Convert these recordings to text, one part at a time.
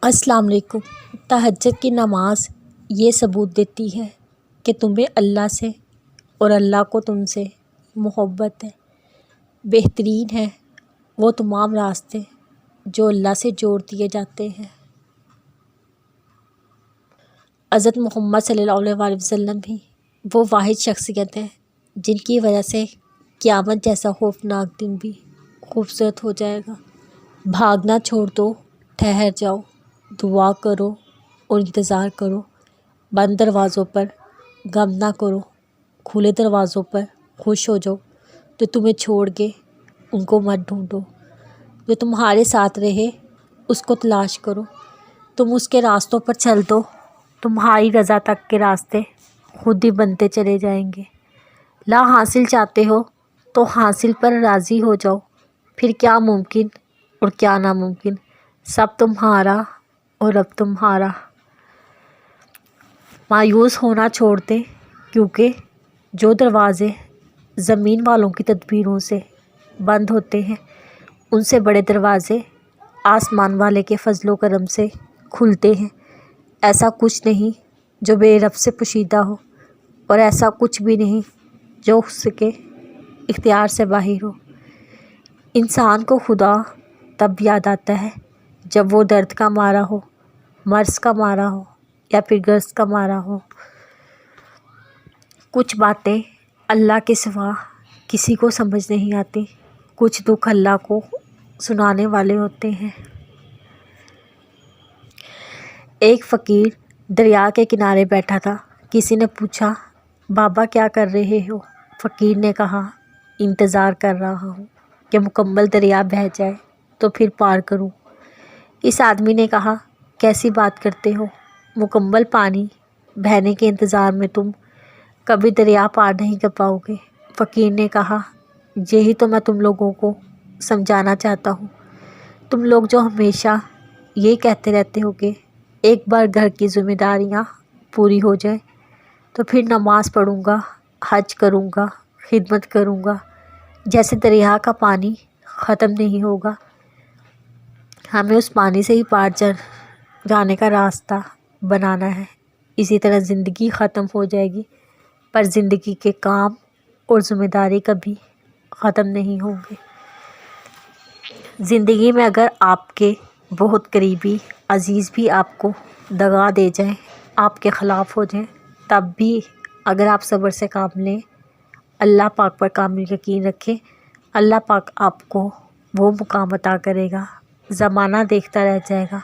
السلام علیکم۔ تہجد کی نماز یہ ثبوت دیتی ہے کہ تمہیں اللہ سے اور اللہ کو تم سے محبت ہے۔ بہترین ہے وہ تمام راستے جو اللہ سے جوڑ دیے جاتے ہیں۔ حضرت محمد صلی اللہ علیہ وسلم ہی وہ واحد شخصیت ہے جن کی وجہ سے قیامت جیسا خوفناک دن بھی خوبصورت ہو جائے گا۔ بھاگنا چھوڑ دو، ٹھہر جاؤ، دعا کرو اور انتظار کرو۔ بند دروازوں پر غم نہ کرو، کھلے دروازوں پر خوش ہو جاؤ۔ جو تمہیں چھوڑ گئے ان کو مت ڈھونڈو، جو تمہارے ساتھ رہے اس کو تلاش کرو۔ تم اس کے راستوں پر چل دو، تمہاری رضا تک کے راستے خود ہی بنتے چلے جائیں گے۔ لا حاصل چاہتے ہو تو حاصل پر راضی ہو جاؤ، پھر کیا ممکن اور کیا ناممکن سب تمہارا اور رب تمہارا۔ مایوس ہونا چھوڑ دیں، کیونکہ جو دروازے زمین والوں کی تدبیروں سے بند ہوتے ہیں ان سے بڑے دروازے آسمان والے کے فضل و کرم سے کھلتے ہیں۔ ایسا کچھ نہیں جو بے رب سے پوشیدہ ہو، اور ایسا کچھ بھی نہیں جو اس کے اختیار سے باہر ہو۔ انسان کو خدا تب یاد آتا ہے جب وہ درد کا مارا ہو، مرض کا مارا ہو یا پھر غرض کا مارا ہو۔ کچھ باتیں اللہ کے سوا کسی کو سمجھ نہیں آتی، کچھ دکھ اللہ کو سنانے والے ہوتے ہیں۔ ایک فقیر دریا کے کنارے بیٹھا تھا۔ کسی نے پوچھا، بابا کیا کر رہے ہو؟ فقیر نے کہا، انتظار کر رہا ہوں کہ مکمل دریا بہہ جائے تو پھر پار کروں۔ اس آدمی نے کہا، کیسی بات کرتے ہو؟ مکمل پانی بہنے کے انتظار میں تم کبھی دریا پار نہیں کر پاؤ گے۔ فقیر نے کہا، یہی تو میں تم لوگوں کو سمجھانا چاہتا ہوں۔ تم لوگ جو ہمیشہ یہ کہتے رہتے ہو کہ ایک بار گھر کی ذمہ داریاں پوری ہو جائیں تو پھر نماز پڑھوں گا، حج کروں گا، خدمت کروں گا، جیسے دریا کا پانی ختم نہیں ہوگا۔ ہمیں اس پانی سے ہی پار جانے کا راستہ بنانا ہے۔ اسی طرح زندگی ختم ہو جائے گی، پر زندگی کے کام اور ذمہ داری کبھی ختم نہیں ہوں گے۔ زندگی میں اگر آپ کے بہت قریبی عزیز بھی آپ کو دغا دے جائیں، آپ کے خلاف ہو جائیں، تب بھی اگر آپ صبر سے کام لیں، اللہ پاک پر کامل یقین رکھیں، اللہ پاک آپ کو وہ مقام عطا کرے گا۔ زمانہ دیکھتا رہ جائے گا،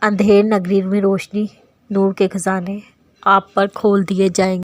اندھیر نگری میں روشنی، نور کے خزانے آپ پر کھول دیے جائیں گے۔